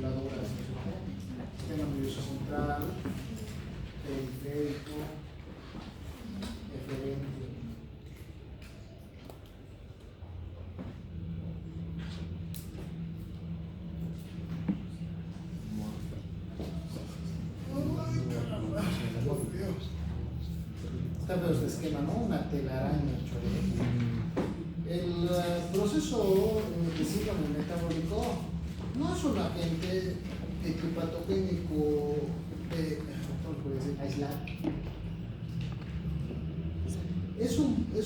vasculadoras. Sistema nervioso central, periférico, eferente. Está pero este esquema, ¿no? Una telaraña, el proceso de síndrome metabólico no es un agente epipatogénico aislante. Es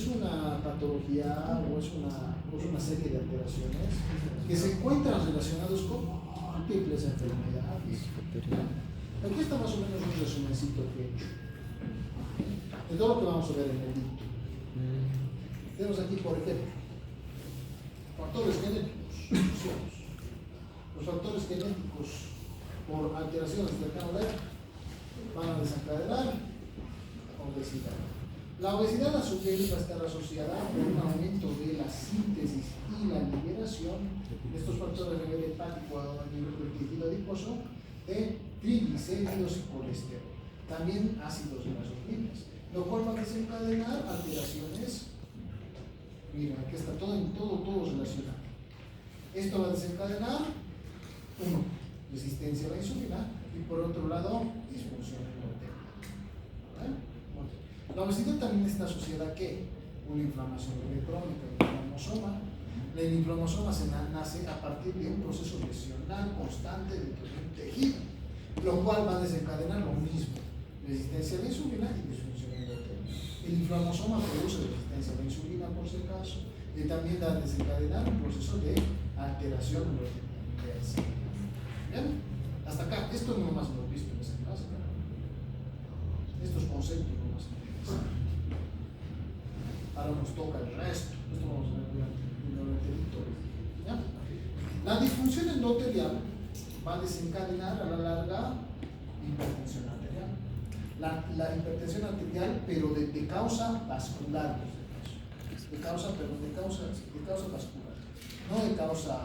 una patología o es una serie de alteraciones que se encuentran relacionados con múltiples enfermedades. Aquí está más o menos un resumencito de todo lo que vamos a ver en el dicto. Tenemos aquí, por ejemplo, factores genéticos. Los factores genéticos por alteraciones del canal van a desencadenar obesidad. La obesidad a su vez va a estar asociada con un aumento de la síntesis y la liberación de estos factores a nivel hepático, a nivel del tejido adiposo, de triglicéridos y colesterol. También ácidos grasos libres, lo cual va a desencadenar alteraciones. Miren, aquí está todo relacionado. Esto va a desencadenar, uno, resistencia a la insulina y por otro lado, disfunción endotelial. ¿Vale? La obesidad también está asociada a ¿qué? Una inflamación crónica, el inflamosoma. El inflamosoma nace a partir de un proceso lesional constante dentro de un tejido, lo cual va a desencadenar lo mismo, resistencia a la insulina y disfunción endotelial. El inflamosoma produce resistencia a la insulina, por si acaso, y también va a desencadenar un proceso de alteración inversa. ¿Bien? Hasta acá, esto no más lo he visto en esa clase. Estos conceptos no más. Ahora nos toca el resto. Esto vamos a ver durante el tutorial. ¿Ya? La disfunción endotelial va a desencadenar a la larga hipertensión arterial. La hipertensión arterial, pero de causa vascular, de causa vascular, no de causa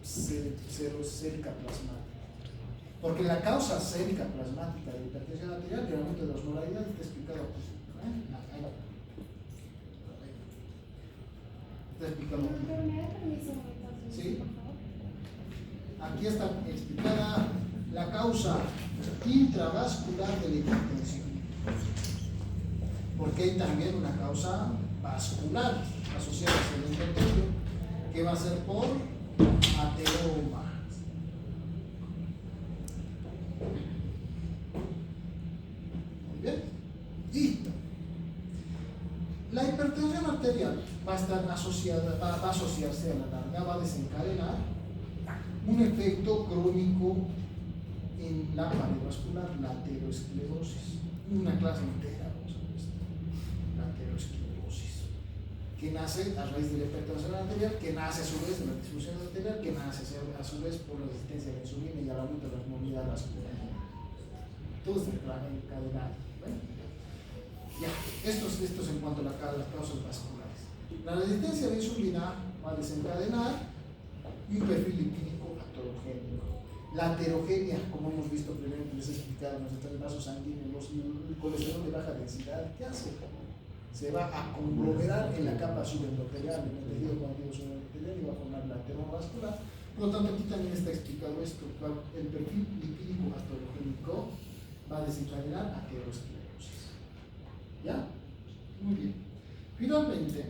sérica plasmática. Porque la causa sérica plasmática de hipertensión arterial, que el aumento de la osmolaridad, está explicado aquí. Ahí va. Está explicado aquí. ¿Sí? Aquí está explicada la causa intravascular de la hipertensión. Porque hay también una causa vascular asociada al endotelio, que va a ser por ateroma. Muy bien. Y la hipertensión arterial va a estar asociada, va a asociarse a la larga, va a desencadenar un efecto crónico en la pared vascular, la aterosclerosis. Una clase entera, vamos a ver esto. La aterosclerosis, que nace a raíz de la hipertensión arterial, que nace a su vez de la disfunción arterial, que nace a su vez por la resistencia a la insulina y al aumento de la movilidad vascular. Todo está encadenado. Ya, esto es en cuanto a las causas vasculares. La resistencia a la insulina va a desencadenar un perfil lipídico aterogénico. La aterogenia, como hemos visto previamente, les he explicado, en los vasos sanguíneos, el colesterol de baja densidad, ¿qué hace? Se va a conglomerar en la capa subendotelial, en el tejido conectivo subendotelial, y va a formar la ateroma vascular. Por lo tanto, aquí también está explicado esto. El perfil lipídico aterogénico va a desencadenar aterosclerosis. ¿Ya? Muy bien. Finalmente,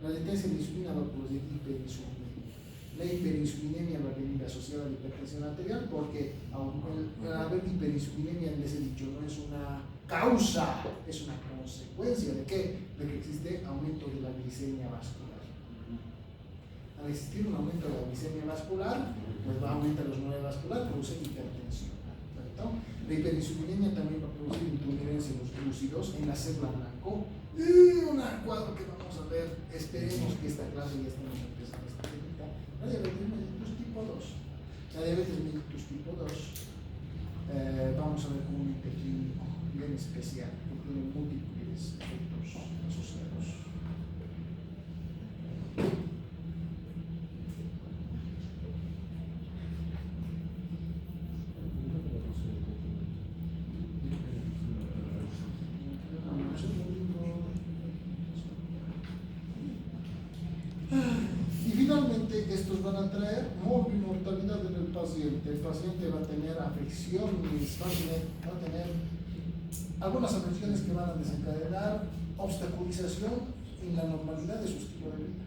la resistencia de la insulina va a producir hiperinsulinemia. La hiperinsulinemia va a venir asociada a la hipertensión arterial porque al haber hiperinsulinemia, les he dicho, no es una causa, es una consecuencia de ¿qué? De que existe aumento de la glicemia vascular. Al existir un aumento de la glicemia vascular, pues va a aumentar la osmolalidad vascular, produce hipertensión. ¿Perfecto? La hiperinsulinemia también va a producir intolerancia en los glúcidos, en la célula blanco. Y un cuadro que vamos a ver, esperemos que esta clase ya estemos empezando esta técnica. La diabetes mellitus tipo 2. La diabetes mellitus tipo 2 vamos a ver como un clínico bien especial, que tiene múltiples efectos asociados. estos van a traer morbimortalidad en el paciente va a tener afecciones, va a tener algunas afecciones que van a desencadenar obstaculización en la normalidad de su estilo de vida.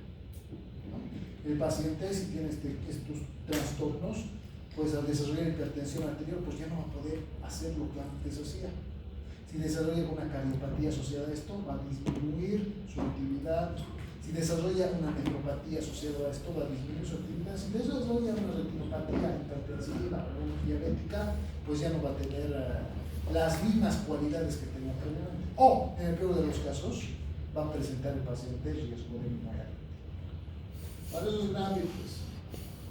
El paciente, si tiene estos trastornos, pues al desarrollar hipertensión arterial, pues ya no va a poder hacer lo que antes hacía. Si desarrolla una cardiopatía asociada a esto, va a disminuir su actividad. Si desarrolla una nefropatía asociada a esto, va a disminuir su actividad. Si desarrolla una retinopatía hipertensiva o diabética, pues ya no va a tener las mismas cualidades que tenía previamente. O, en el peor de los casos, va a presentar el paciente riesgo de inmortalidad. Para eso es grave, pues.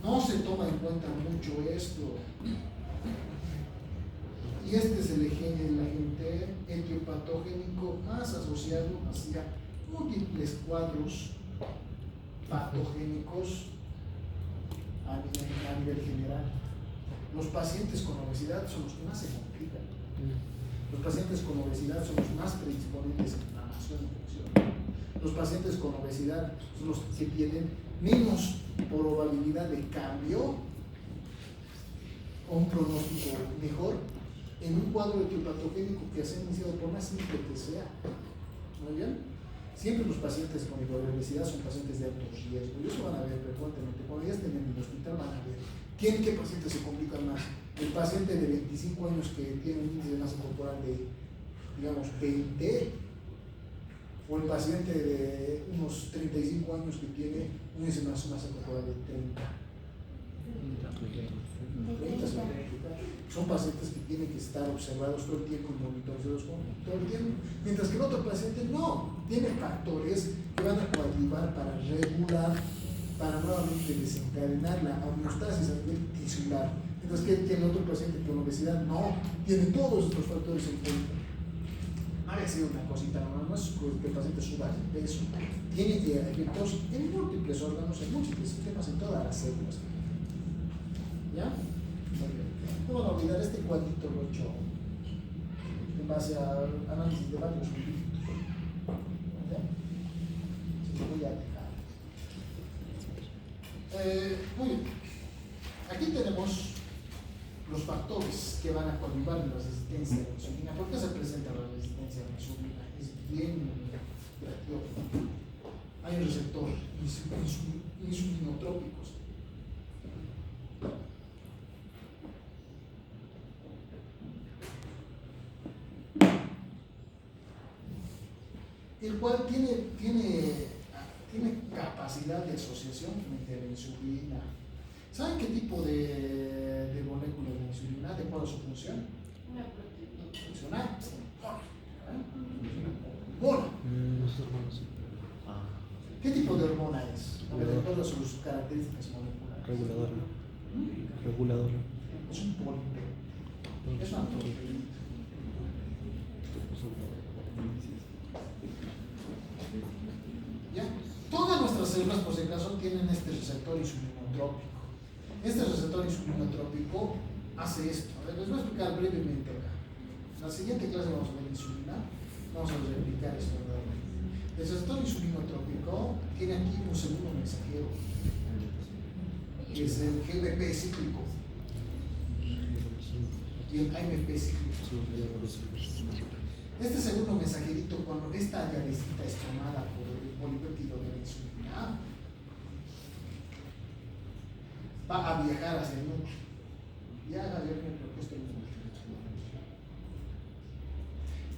No se toma en cuenta mucho esto. Y este es el agente etiopatogénico más asociado hacia múltiples cuadros patogénicos a nivel general. Los pacientes con obesidad son los que más se complican. Los pacientes con obesidad son los más predisponentes a inflamación e infección. Los pacientes con obesidad son los que tienen menos probabilidad de cambio o un pronóstico mejor en un cuadro etiopatogénico que se ha iniciado por más simple que sea. ¿Muy bien? Siempre los pacientes con obesidad son pacientes de alto riesgo, y eso van a ver frecuentemente. Cuando ya estén en el hospital van a ver qué pacientes se complican más. El paciente de 25 años que tiene un índice de masa corporal de, digamos, 20, o el paciente de unos 35 años que tiene un índice de masa corporal de 30. Son pacientes que tienen que estar observados todo el tiempo y monitorizados todo el tiempo, mientras que el otro paciente no, tiene factores que van a coadyuvar para regular, para nuevamente desencadenar la homeostasis a nivel tisular, mientras que el otro paciente con obesidad no tiene todos estos factores en cuenta. No había sido una cosita, no es que el paciente suba de peso, tiene efectos en múltiples órganos, en múltiples sistemas, en todas las células. ¿Ya? No van a olvidar este cuadrito lo he hecho en base a análisis de varios libros. Se lo voy a dejar. Muy bien. Aquí tenemos los factores que van a coadyuvar en la resistencia a la insulina. ¿Por qué se presenta la resistencia a la insulina? Es bien creativo. Hay un receptor insulinotrópicos. El cual tiene capacidad de asociación frente a la insulina. ¿Saben qué tipo de molécula de la insulina? ¿De cuál es su función? Funcional. Hormona. ¿Qué tipo de hormona es? A ver, ¿cuáles son sus características moleculares? Reguladora. Es un polipeptido. Es una proteína. ¿Ya? Todas nuestras células, por si acaso, tienen este receptor insulinotrópico. Este receptor insulinotrópico hace esto. A ver, les voy a explicar brevemente acá. En la siguiente clase vamos a ver insulina. Vamos a replicar esto nuevamente. El receptor insulinotrópico tiene aquí un segundo mensajero, que es el GMP cíclico y el AMP cíclico. Este segundo mensajerito, cuando esta llavecita es tomada por el polipéptido de la insulina, va a viajar hacia el núcleo. Viaja hacia el núcleo, esto es el núcleo.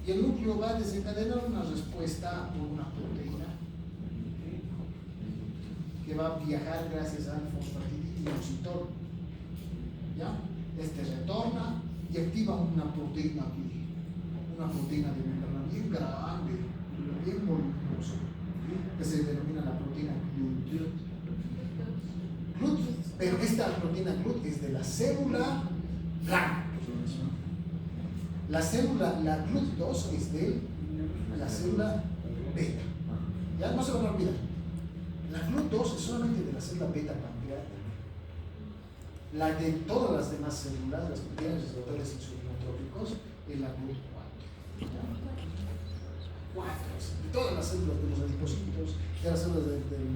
Y el núcleo va a desencadenar una respuesta por una proteína que va a viajar gracias al fosfatidilinoxitol. ¿Ya? Este retorna y activa una proteína aquí. Una proteína de membrana bien grande, bien voluminosa, que se denomina la proteína GLUT. Pero esta proteína GLUT es de la célula blanca. La GLUT2 es de la célula beta. Ya no se van a olvidar. La GLUT2 es solamente de la célula beta pancreática. La de todas las demás células, las que tienen receptores insulinotrópicos, es la GLUT4. 4, de todas las células de los adipocitos, de las células del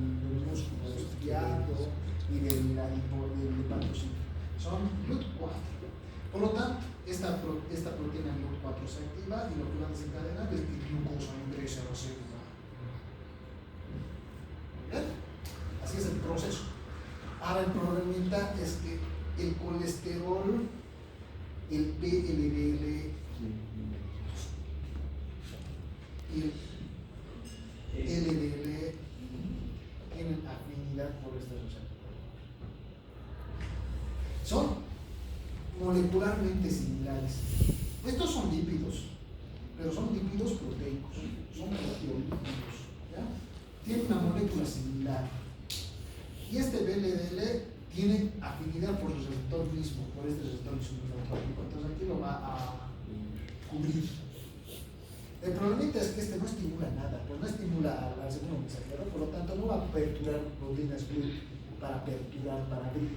músculo estriado y del hepatocito. Son GLUT4. Por lo tanto, esta proteína GLUT4 se activa y lo que va a desencadenar es que glucosa ingrese a la célula. ¿Bien? Así es el proceso. Ahora el problemita es que el colesterol, el VLDL y el LDL tienen afinidad por este receptor. Son molecularmente similares. Estos son lípidos, pero son lípidos proteicos, son proteolípidos, ¿ya? Tienen una molécula similar. Y este VLDL tiene afinidad por el receptor mismo, por este receptor insulinotrópico. Entonces aquí lo va a cubrir. El problemita es que este no estimula nada, pues no estimula al segundo mensajero, por lo tanto no va a aperturar proteínas GLUT para aperturar, para abrir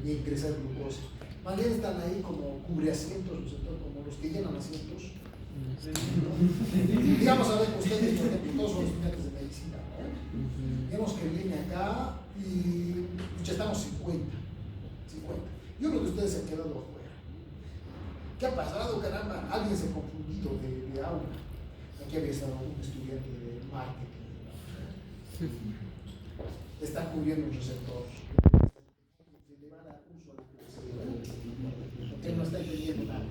y ingresar glucosa. Más bien están ahí como cubre asientos, como los que llenan asientos. Digamos, a ver, ustedes, por ejemplo, todos son estudiantes de medicina, ¿no? Vemos que viene acá y ya estamos 50. Y uno de ustedes se ha quedado afuera. ¿Qué ha pasado, caramba? Alguien se ha confundido de aula. Aquí había estado un estudiante de marketing. Está cubriendo un receptor. Le va a dar uso a lo que se porque no está entendiendo nada.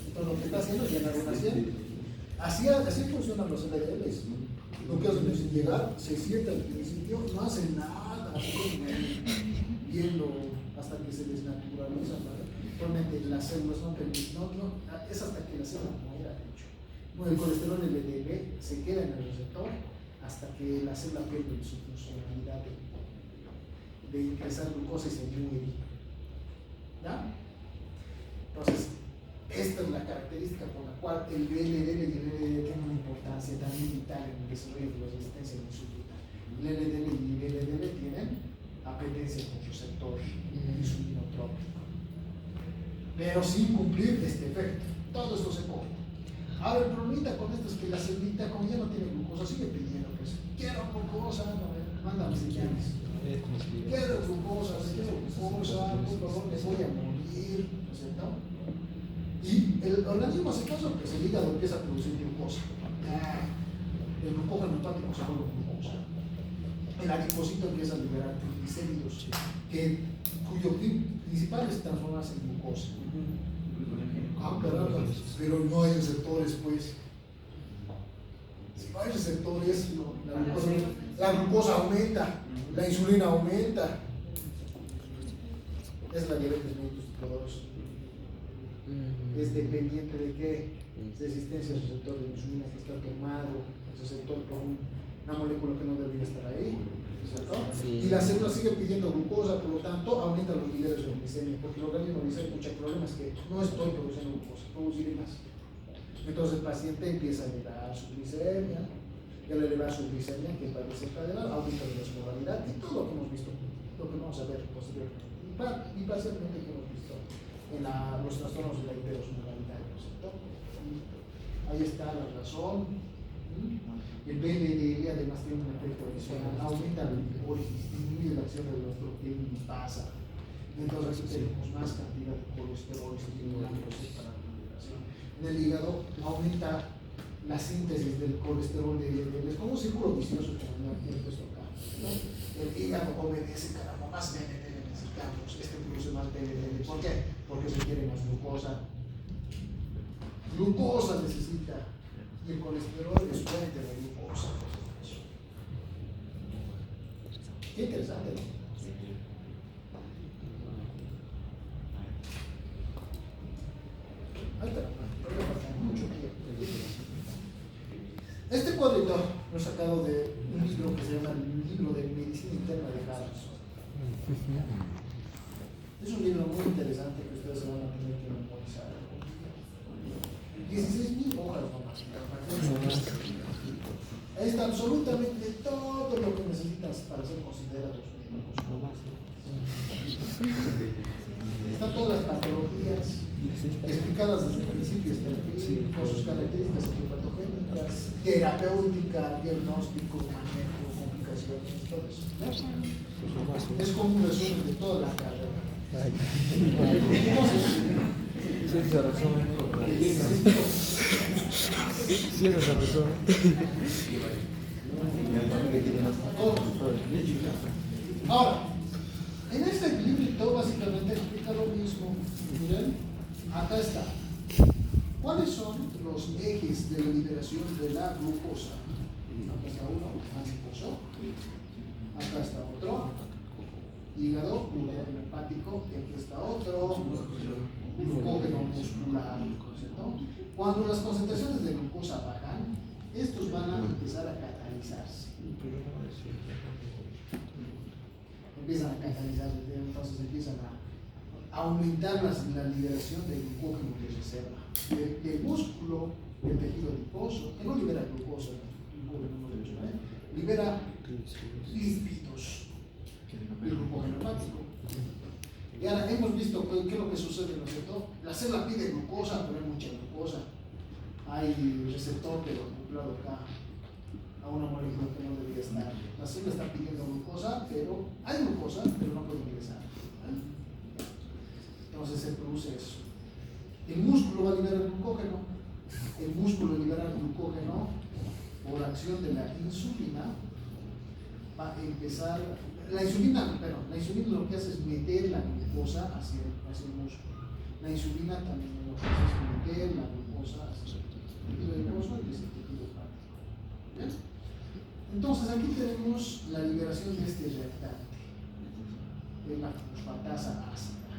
Entonces lo que está haciendo es llenar una serie. Así funcionan los LDLs. Lo que hacen es llegar, se sienta al principio, no hacen nada, viendo hasta que se desnaturaliza. Realmente las células no permiten, es hasta que la célula muera, de hecho. Bueno, el colesterol LDL se queda en el receptor hasta que la célula pierde su funcionalidad de ingresar glucosa y se muere. ¿Ya? Entonces, esta es la característica por la cual el LDL y el LDL tienen una importancia también vital en el desarrollo de la resistencia a la insulina. El LDL y el LDL tienen apetencia con receptor insulinotrópico, pero sin cumplir este efecto. Todo esto se corta. Ahora el problemita con esto es que la célula, como ya no tiene glucosa, sigue pidiendo pues, quiero glucosa, mándame señales. Quiero glucosa, por favor, me voy a morir, ¿no es cierto? Y el organismo hace caso, pues el hígado empieza a producir glucosa. El glucógeno hepático se vuelve glucosa. El adipocito empieza a liberar triglicéridos, cuyo fin principal es transformarse en glucosa. Caramba, pero no hay receptores, pues. Si no hay receptores, la glucosa aumenta, la insulina aumenta. Es la diabetes mellitus tipo 2. Es dependiente de qué resistencia al receptor de insulina que está tomado, el receptor por una molécula que no debería estar ahí, ¿cierto? Sí. Y la célula sigue pidiendo glucosa, por lo tanto aumenta los niveles de glicemia, porque el organismo dice, escucha, el problema es que no estoy produciendo glucosa, produciré más. Entonces el paciente empieza a elevar su glicemia, y al elevar su glicemia, que va a desencadenar, aumenta la osmolaridad y todo lo que hemos visto, lo que vamos a ver posteriormente, y parcialmente que hemos visto en los trastornos de la hiperosmolaridad, ¿cierto? Ahí está la razón. El VLDL además tiene un efecto adicional, aumenta la glicólisis, disminuye la acción de nuestro lipasa. Entonces tenemos más cantidad de colesterol estimulándose para la liberación. En el hígado aumenta la síntesis del colesterol de LDL, es como un círculo vicioso que me he puesto acá, ¿no? El hígado obedece, caramba, más VLDL necesitamos, produce más VLDL. ¿Por qué? Porque se quiere más glucosa. Glucosa necesita, y el colesterol es fuente de glucosa. Qué interesante, ¿no? Ahí está, mucho tiempo. Este cuadrito lo he sacado de un libro que se llama el libro de medicina interna de Harrison. Es un libro muy interesante que ustedes se van a tener que memorizar. 16,000 hojas nomás. Ahí está absolutamente todo lo que necesitas para ser considerados médicos. están todas las patologías explicadas desde el principio, con sus características etiopatogénicas, terapéutica, diagnóstico, manejo, complicaciones, todo eso. Es como un resumen de toda la carrera. Sí, esa es la persona. Ahora, en este librito básicamente explica lo mismo. Miren, acá está. ¿Cuáles son los ejes de la liberación de la glucosa? Acá está uno, adiposo. Acá está otro, hígado, glucógeno hepático. Y aquí está otro, glucógeno muscular. ¿Cierto? Cuando las concentraciones de glucosa bajan, estos van a empezar a catalizarse. Empiezan a catalizarse, entonces empiezan a aumentar la liberación de glucógeno de reserva. Del músculo, del tejido adiposo, que no libera glucosa, libera lípidos, el glucógeno hepático. Y ahora hemos visto qué es lo que sucede, ¿no es cierto? La célula pide glucosa, pero hay mucha glucosa. Hay receptor pero acoplado acá a una molécula que no debería estar. La célula está pidiendo glucosa, pero hay glucosa, pero no puede ingresar. Entonces se produce eso. El músculo va a liberar glucógeno. El músculo libera glucógeno por acción de la insulina. Va a empezar. La insulina lo que hace es meter la glucosa hacia el músculo. La insulina también lo que hace es meter la glucosa hacia el tejido adiposo y el tejido hepático. ¿Bien? Entonces aquí tenemos la liberación de este reactante, de la fosfatasa ácida.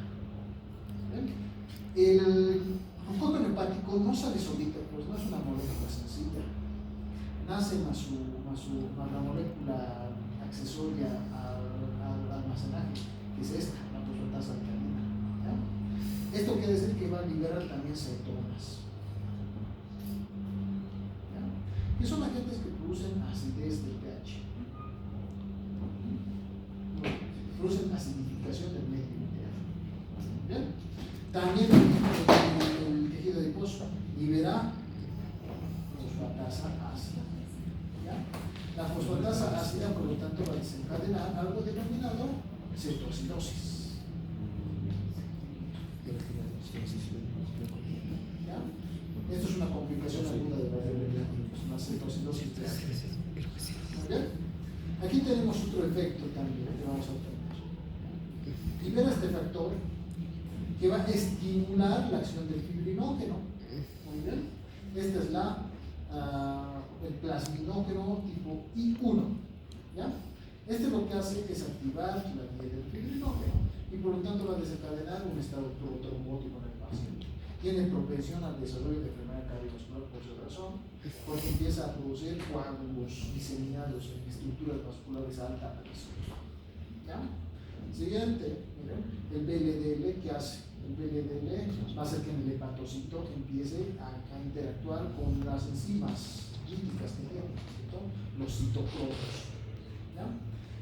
¿Bien? El glucógeno hepático no sale solito, pues no es una molécula sencilla. Nace más la molécula accesoria al almacenaje, que es esta, la fosfatasa alcalina. ¿Ya? Esto quiere decir que va a liberar también cetonas. ¿Ya? Que son agentes que producen acidez del pH. Producen acidificación del medio interno. ¿Bien? También el tejido adiposo libera fosfatasa ácida. ¿Ya? La fosfatasa ácida, por lo tanto, va a desencadenar algo denominado cetoacidosis. ¿Ya? Esto es una complicación aguda de la diabetes, una cetoacidosis de ácido. ¿Okay? Aquí tenemos otro efecto también que vamos a obtener. Libera este factor que va a estimular la acción del fibrinógeno. Muy bien. Esta es el plasminógeno tipo I1. ¿Ya? Este lo que hace es activar la vía del fibrinógeno y por lo tanto va a desencadenar un estado trombótico en el paciente. Tiene propensión al desarrollo de enfermedad cardiovascular por esa razón, porque empieza a producir coágulos diseminados en estructuras vasculares a alta presión. ¿Ya? Siguiente, miren, el VLDL, ¿qué hace? El VLDL va a hacer que el hepatocito empiece a interactuar con las enzimas lípicas que tiene, ¿cierto? Los citocrotos. ¿Ya?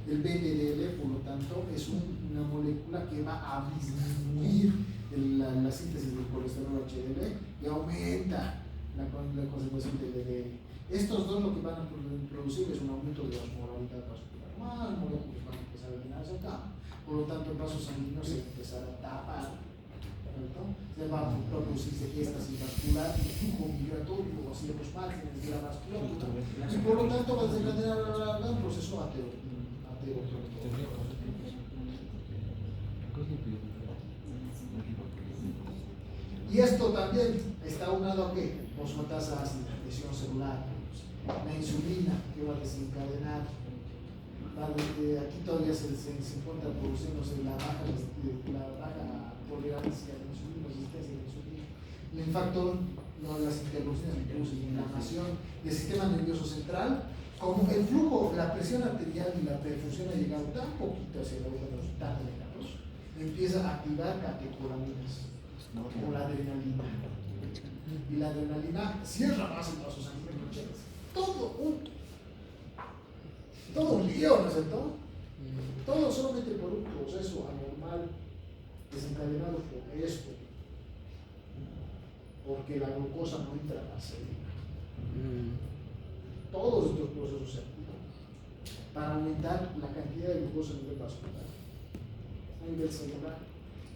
El VLDL, por lo tanto, es una molécula que va a disminuir la síntesis del colesterol HDL y aumenta la concentración de LDL. Estos dos lo que van a producir es un aumento de osmolaridad vascular. Más moléculas van a empezar a llenarse acá. Por lo tanto, el vaso sanguíneo se va a empezar a tapar. Se va a producirse éstasis vascular, flujo migratorio hacia los márgenes de la vasculatura. Y por lo tanto va a desencadenar un proceso aterotrófico. Y esto también está unado a qué? Fosfatasa ácida, lesión celular, la insulina que va a desencadenar. Aquí todavía se encuentra produciéndose la baja tolerancia a la insulina, resistencia a la insulina. El factor, las interrupciones que produce inflamación del sistema nervioso central, como el flujo, la presión arterial y la perfusión ha llegado tan poquito hacia los tan delicados, empieza a activar catecolaminas, como la adrenalina. Y la adrenalina cierra más el vaso sanguíneo. Todo un lío, ¿no es cierto? Todo solamente por un proceso anormal desencadenado por esto, porque la glucosa no entra a la célula. Todos estos procesos se activan para aumentar la cantidad de glucosa a nivel vascular, a nivel celular.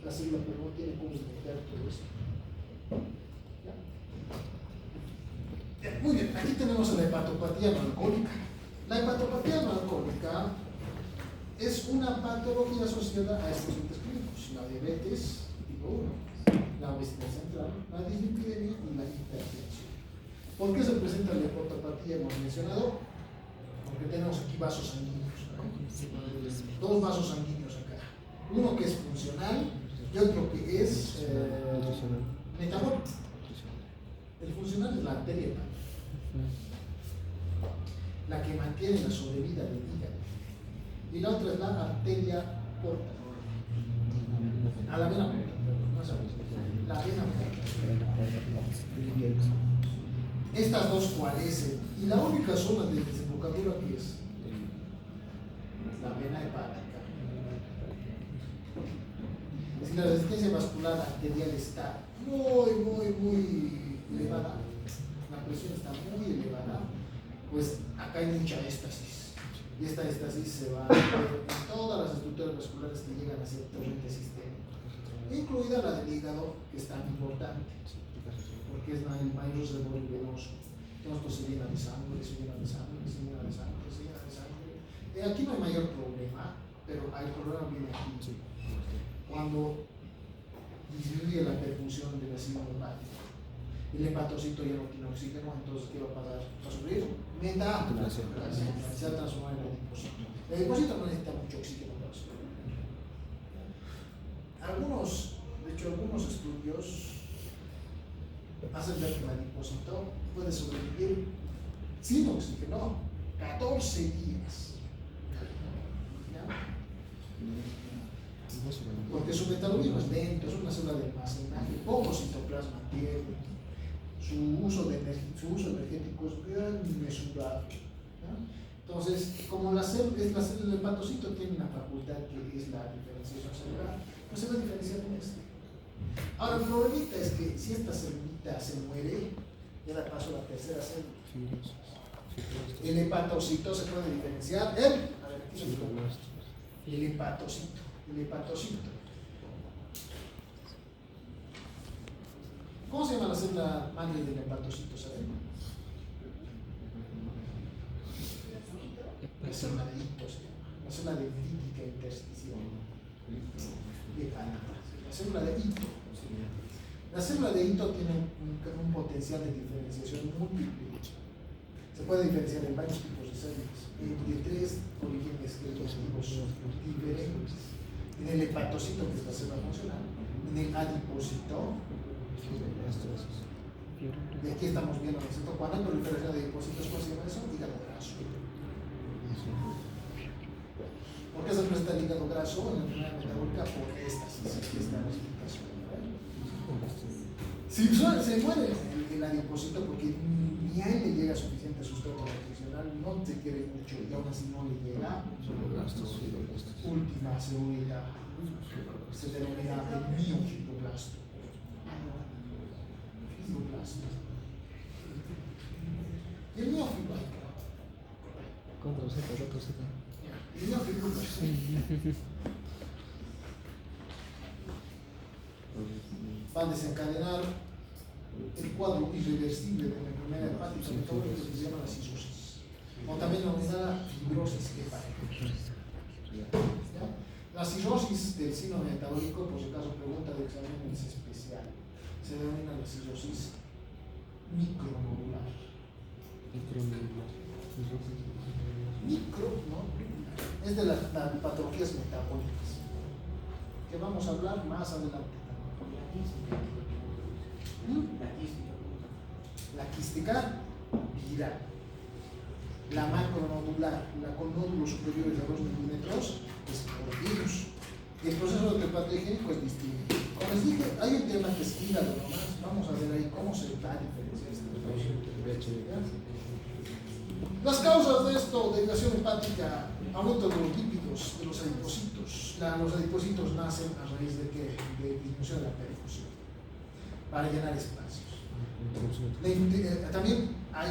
La célula pero no tiene cómo meter todo esto. ¿Ya? Muy bien, aquí tenemos la hepatopatía no alcohólica. La hepatopatía no alcohólica es una patología asociada a estos entes clínicos: la diabetes tipo 1, la obesidad central, la dislipidemia y la hipertensión. ¿Por qué se presenta la hepatopatía? Hemos mencionado, porque tenemos aquí vasos sanguíneos, ¿no? Dos vasos sanguíneos acá, uno que es funcional y otro que es metabólico. El funcional es la arteria hepática, la que mantiene la sobrevida del hígado, y la otra es la arteria porta, a la vena porta, no sabes, la vena porta. Estas dos coalescen, y la única zona de desembocadura que es la vena hepática. Si la resistencia vascular arterial está muy elevada, la presión está muy elevada, pues acá hay mucha éstasis, y esta éstasis se va a ver en todas las estructuras vasculares que llegan a ser torrente sistémico, incluida la del hígado, que es tan importante porque es el mayor reservorio venoso. Entonces pues, se llena de sangre, se llena de sangre, se llena de sangre, se llena de sangre. Aquí no hay mayor problema, pero el problema viene aquí, cuando disminuye la perfusión del vacío hepático. El hepatocito ya no tiene oxígeno, entonces ¿qué va a pasar? ¿Va a sufrir? Meta, se va a transformar en adipocito. El adipocito no necesita mucho oxígeno para sobrevivir. Algunos estudios hacen ver que el adipocito puede sobrevivir sin oxígeno 14 días. ¿Ya? Porque su metabolismo es lento, es una célula de almacenaje, poco citoplasma tiene, su uso energético es bien mesurado. ¿Ya? Entonces, como la célula, el hepatocito tiene una facultad que es la diferenciación celular, pues se va a diferenciar en este. Ahora, el problemita es que si esta célula se muere, ya da paso a la tercera célula. El hepatocito se puede diferenciar en el hepatocito. ¿Cómo se llama la célula madre del hepatocito? ¿Saben? La célula de Ito se llama. La célula de lítica intersticial. La célula de Ito. La célula de Ito tiene un potencial de diferenciación múltiple. Se puede diferenciar en varios tipos de células, de tres orígenes creativos diferentes. En el hepatocito, que es la célula funcional, en el adipocito, y aquí estamos viendo cuando hay proliferación de adipocitos, ¿cómo se llama eso? Hígado graso. ¿Por qué se presenta el hígado graso en la enfermedad metabólica? Por éstasis, aquí está la explicación. Si se muere el adipocito porque ni a él le llega suficiente sustento nutricional, no se quiere mucho y aún así no le llega, última célula se denomina el miofibroblasto. Y el miofibroblasta. El miofibroblasta va a desencadenar el cuadro irreversible de la enfermedad hepática metabólica que se llama la cirrosis, o también denominada fibrosis hepática. ¿Ya? La cirrosis del sino metabólico, por si acaso pregunta de exámenes especial, se denomina la cirrosis micronodular. Es de las patologías metabólicas que vamos a hablar más adelante. La quística viral, la macronodular, la con nódulos superiores a 2 milímetros, es por virus. Y el proceso de hepatohigiénico es distinto. Como les dije, hay un tema que es hígado nomás. Vamos a ver ahí cómo se va a diferenciar este proceso. Las causas de esto, de irritación hepática, aumento de los lípidos, de los adipocitos. Los adipocitos nacen a raíz de que para llenar espacios. También hay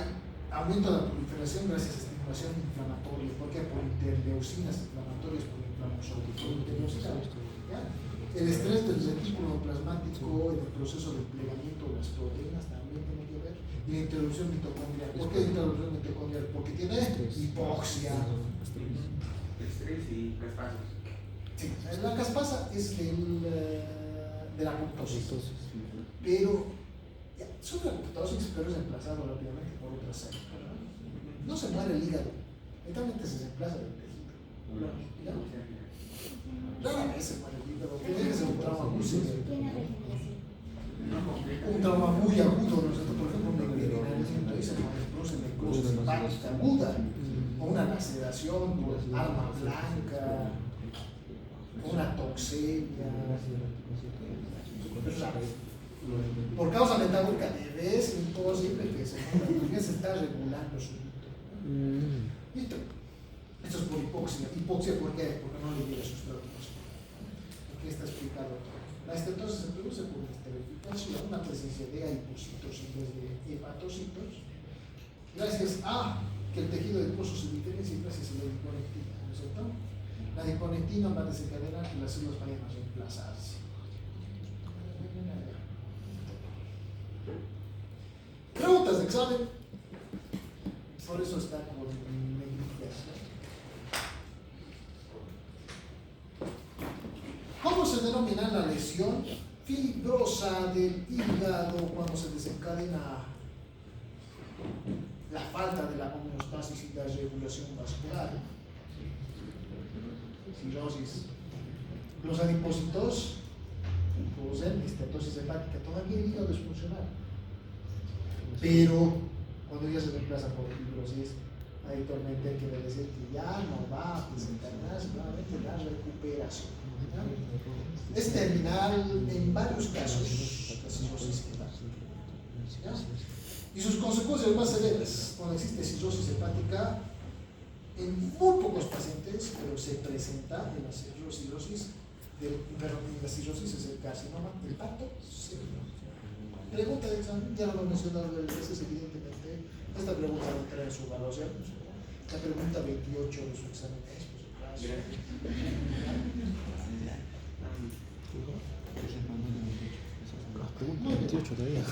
aumento de la proliferación gracias a estimulación inflamatoria. ¿Por qué? Por interleucinas inflamatorias, por interleucinas. El estrés del retículo plasmático en el proceso de plegamiento de las proteínas también tiene que ver. Y la interrupción mitocondrial. ¿Por qué interrupción mitocondrial? Porque tiene hipoxia. Estrés y caspasos. Sí, la caspasa es de la apoptosis. Pero sobre la apoptosis, pero es reemplazado rápidamente por otras células. No se muere el hígado, literalmente se reemplaza del tejido. Rara vez se muere el hígado, tiene que ser un trauma muy severo. Un trauma muy agudo, ¿no es cierto? Por ejemplo, una envenenamiento y se produce necrosis hepática aguda, o una laceración por arma blanca, o una toxemia. Es raro. Por causa metabólica es imposible que se muera, porque se está regulando su hito. Esto es por hipoxia. ¿Hipoxia por qué? Porque no le llega sustrato. Aquí está explicado todo. La estenosis se produce por esterificación, una presencia de adipocitos en vez de hepatocitos, gracias a que el tejido adiposo se diferencia gracias a la adiponectina, ¿no es cierto? La adiponectina va a desencadenar que las células vayan a reemplazarse. Preguntas de examen. Por eso está con negritas. ¿Cómo se denomina la lesión fibrosa del hígado cuando se desencadena la falta de la homeostasis y la regulación vascular? Cirrosis. Los adipocitos producen estenosis hepática, todavía el hígado es funcional. Pero cuando ya se reemplaza por fibrosis, habitualmente hay que decir que ya no va a desencadenarse nuevamente la recuperación. ¿No? Es terminal en varios casos la cirrosis hepática. Y sus consecuencias más severas, cuando existe cirrosis hepática, en muy pocos pacientes, pero se presenta en la cirrosis, la cirrosis es el carcinoma del pacto. Pregunta de examen, ya lo he mencionado varias veces, evidentemente. Esta pregunta va a entrar en su evaluación. La pregunta 28 de su examen es, muy bien.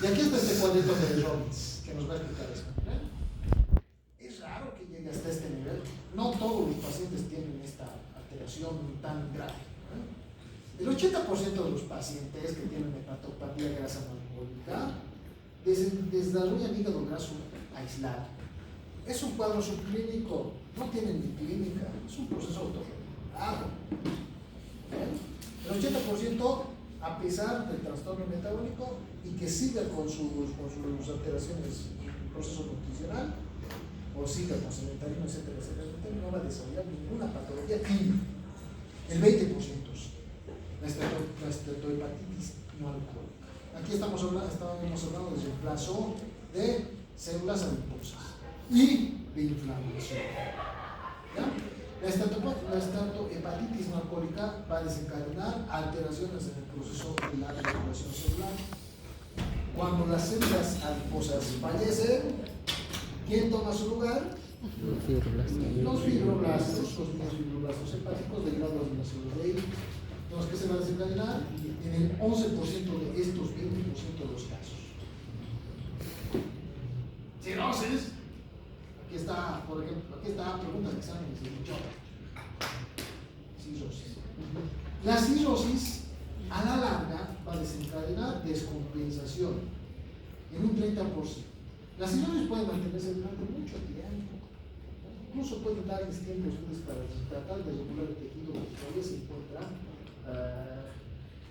Y aquí está este cuadrito de Robbins que nos va a explicar eso. Es raro que llegue hasta este nivel. No todos los pacientes tienen esta alteración tan grave. El 80% de los pacientes que tienen hepatopatía grasa no alcohólica desarrollan hígado graso aislado. Es un cuadro subclínico, no tienen ni clínica, es un proceso autorregulado. El 80%, a pesar del trastorno metabólico y que siga con sus alteraciones en el proceso nutricional, o siga con sedentarismo, etcétera, no va a desarrollar ninguna patología clínica. El 20%. La esteatohepatitis no alcohólica. Aquí estamos hablando de reemplazo de células adiposas y de inflamación. ¿Ya? La esteatohepatitis no alcohólica va a desencadenar alteraciones en el proceso de la regulación celular. Cuando las células adiposas fallecen, ¿quién toma su lugar? Los fibroblastos, los fibroblastos hepáticos derivados de las células de hígado. Los que se van a desencadenar en el 11% de estos 20% de los casos. Cirrosis. Aquí está, por ejemplo, aquí está preguntas de exámenes de Michoacán. Cirrosis. La cirrosis a la larga va a desencadenar descompensación en un 30%. La cirrosis puede mantenerse durante mucho tiempo. Incluso pueden darles tiempo a ustedes para tratar de regular el tejido que todavía se encuentra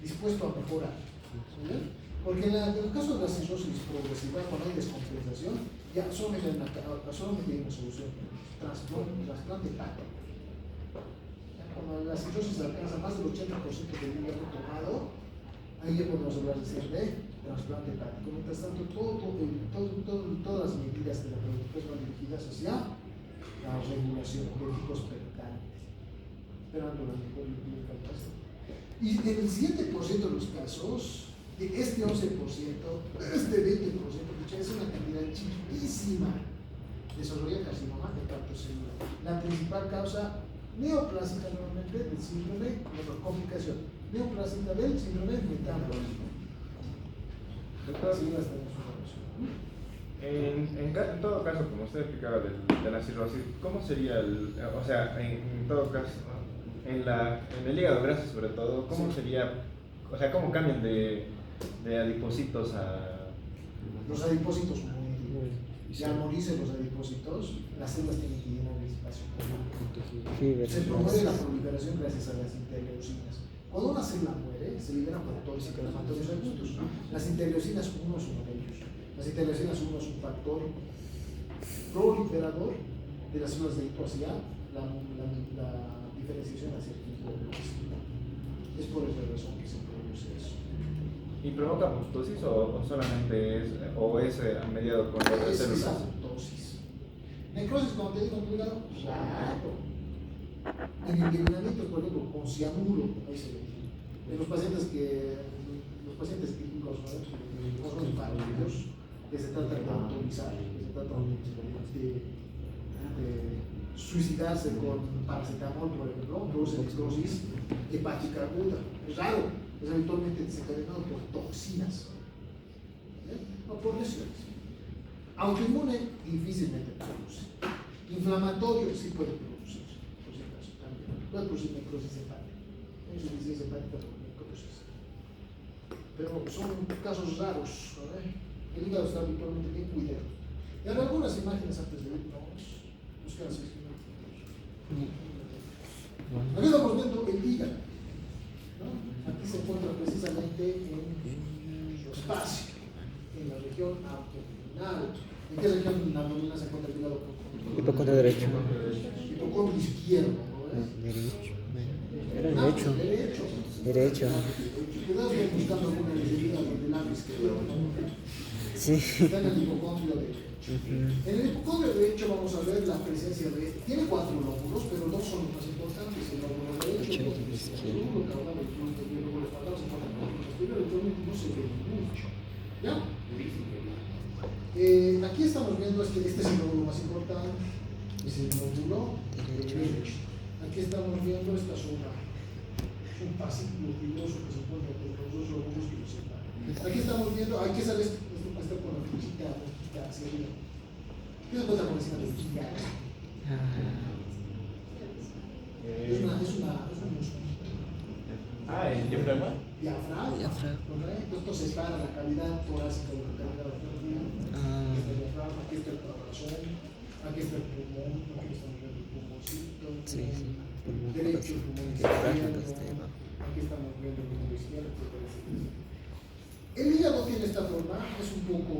dispuesto a mejorar. ¿Sí? Porque en el caso de la cirrosis progresiva, cuando hay descompensación, ya solamente hay una solución: trasplante hepático. Cuando la cirrosis alcanza más del 80% del hígado tomado, ahí ya podemos hablar de trasplante hepático. Mientras tanto, todas las medidas de la prevención van dirigidas hacia la regulación de hijos pertantes, esperando la mejor clínica. Y en el 7% de los casos, de este 11%, este 20%, pucha, es una cantidad chiquitísima, desarrolla carcinoma de tracto celular. La principal causa neoplásica normalmente del síndrome, bueno, complicación, neoplásica del síndrome metabólico. Doctor, Así las tenemos una relación. en todo caso, como usted explicaba de la cirrosis, ¿cómo sería o sea, en todo caso, en el hígado graso sobre todo, ¿cómo sería, o sea, cómo cambian de adipocitos a... Los adipósitos muy, ya al morirse los adipósitos, las células tienen que llenar el espacio. Se promueve la proliferación gracias a las interleucinas. Cuando una célula muere, se liberan factores inflamatorios agudos. Las interleucinas 1 son uno de ellos. Las interleucinas 1 es un factor proliferador de las células de hacia la diferenciación hacia el tipo de célula. Es por esa razón que se produce eso. ¿Y provoca apoptosis o solamente es mediado con otras Es células? apoptosis. Necrosis, como te digo, en el hígado, claro. En envenenamientos, por ejemplo, con cianuro, ahí se ve. En los pacientes críticos, ¿no? Los infartos, que se trata de autorizar, que se trata de suicidarse con paracetamol, por ejemplo, produce necrosis hepática aguda. Es raro, es habitualmente desencadenado por toxinas, o por lesiones. Autoinmune difícilmente produce. Inflamatorio sí puede producir, por si acaso, también. Puede producir necrosis hepática. Insuficiencia hepática por necrosis. Pero son casos raros, ¿no? El hígado está habitualmente bien cuidado. Y hay algunas imágenes antes de irnos, buscar así. Aquí estamos viendo el hígado, ¿no? Aquí se encuentra precisamente en su espacio, en la región abdominal. ¿En qué región abdominal se encuentra el hígado? Hipocondrio derecho. Hipocondrio izquierdo, ¿no ves? Derecho. Era derecho. Derecho. Cuidado que buscando alguna herida del lado izquierdo, ¿no? Sí. Está en el hipocondrio derecho. En el hipocondrio derecho vamos a ver la presencia de este. Tiene 4 lóbulos, pero 2 son los más importantes. El lóbulo derecho, el lóbulo caudal, el lóbulo cuadrado se encuentra en el lóbulo posterior, actualmente no se ve mucho. ¿Ya? Aquí estamos viendo este es el lóbulo más importante, es el lóbulo derecho. Aquí estamos viendo esta zona, es un fascículo fibroso que se encuentra entre los dos lóbulos que lo separan. Aquí estamos viendo, hay que saber esto puede estar con la flechita hacia arriba. ¿Qué se encuentra con esa flechita? Es un músculo. ¿El diafragma? Diafragma. Correcto. Esto separa la cavidad torácica de la cavidad abdominal. Aquí está el diafragma, aquí está el corazón, aquí está el pulmón, aquí estamos viendo el pulmoncito. Sí. Derecho, el pulmón izquierdo. Aquí estamos viendo el pulmón izquierdo, etc. El hígado tiene esta forma, es un poco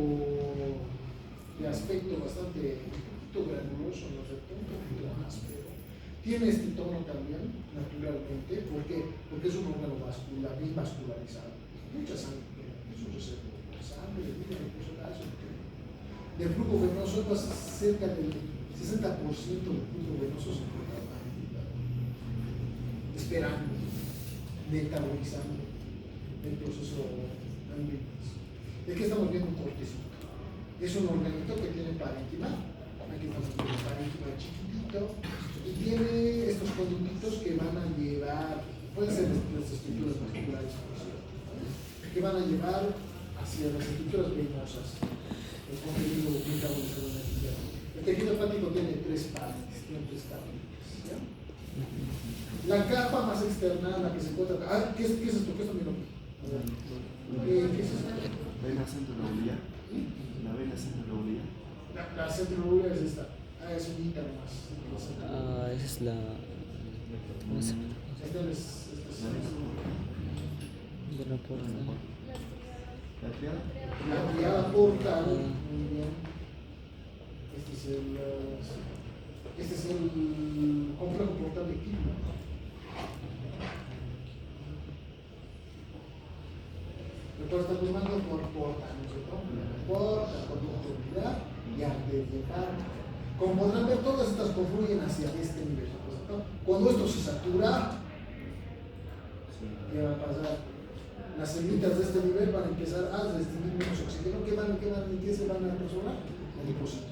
de aspecto bastante granuloso, ¿no es cierto? Un poquito áspero. Tiene este tono también, naturalmente, ¿por qué? Porque es un órgano vascular, bien vascularizado. Mucha sangre, es un reservo de sangre, de caso. Del flujo venoso, cerca del 60% del flujo venoso se encuentra en el hígado, esperando, metabolizando el proceso alimenticio. De aquí estamos viendo un cortecito. Es un organito que tiene parénquima. Aquí estamos viendo el parénquima chiquitito. Y tiene estos conductitos que van a llevar, pueden ser las estructuras vasculares, que van a llevar hacia las estructuras venosas el contenido metabolizado en el hígado. El tejido hepático tiene 3 partes, ¿ya? La capa más externa, la que se encuentra acá. ¿Qué es esto? ¿Qué es esto? ¿Qué es esto? Vena centrolobulea. La vena centrolobulea. La centrolobulea es esta. Es un ítalo más. Esa es la... ¿Cómo se llama? De la puerta. La triada. La triada portal. Muy bien. Este es el complejo portal de Kidman. Recuerda, está formando por porta, ¿no es cierto? Porta, por profundidad y antes de dejar. Como podrán ver, todas estas confluyen hacia este nivel, ¿no es cierto? Cuando esto se satura, ¿qué va a pasar? las células de este nivel van a empezar a distinguir menos oxígeno. ¿Qué se van a transformar? Adipocitos.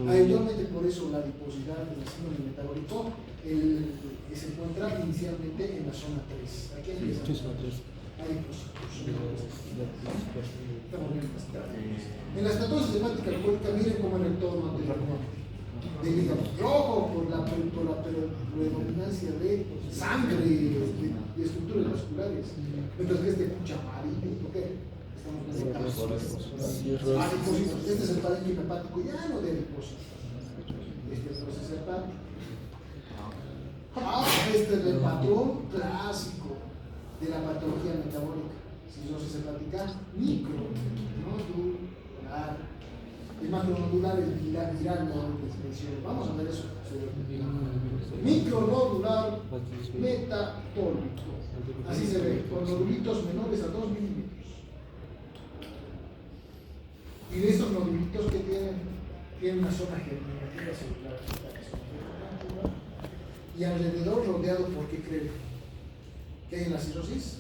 Eventualmente por eso la adiposidad del síndrome metabólico se encuentra inicialmente en la zona 3. Aquí empieza. En la estatosis hepática alcohólica, miren cómo en el tono anteriormente del hígado rojo por la predominancia de sangre, de estructuras vasculares, mientras que este pucha amarillo, ¿por qué? Estamos en adipocitos. Este es el parénquima hepático llano de adipocitos. Este es el proceso hepático. Este es el patrón clásico de la patología metabólica. Cirrosis hepática micronodular. El macronodular es viral no de expresión. Vamos a ver eso. Micronodular metatólico. Así se ve, con nodulitos menores a 2 milímetros. Y de estos nodulitos que tienen una zona germinativa celular. Y alrededor rodeado, ¿por qué creen? ¿Qué hay en la cirrosis?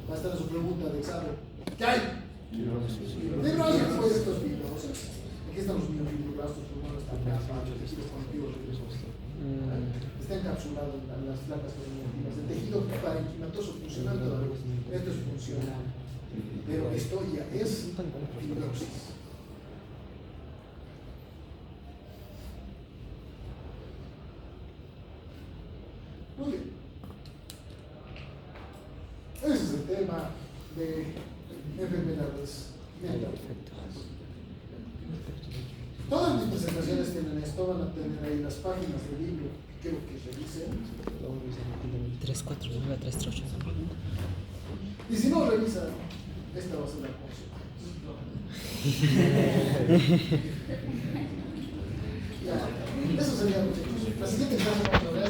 Va a estar su pregunta de examen. ¿Qué hay? Fibrosis, pues estos fibrosos. Aquí están los miofibroblastos, está acá, tejidos conectivos. Está encapsulado en las placas cognitivas. El tejido parenquimatoso funcional todavía. Esto es funcional. Pero esto ya es fibrosis. Muy bien. Ese es el tema de enfermedades mentales. Todas mis presentaciones tienen esto, van a tener ahí las páginas del libro que quiero que revisen. 34938. Y si no revisan, esta va a ser la cosa. Ya, eso sería mucho. La siguiente clase vamos a ver.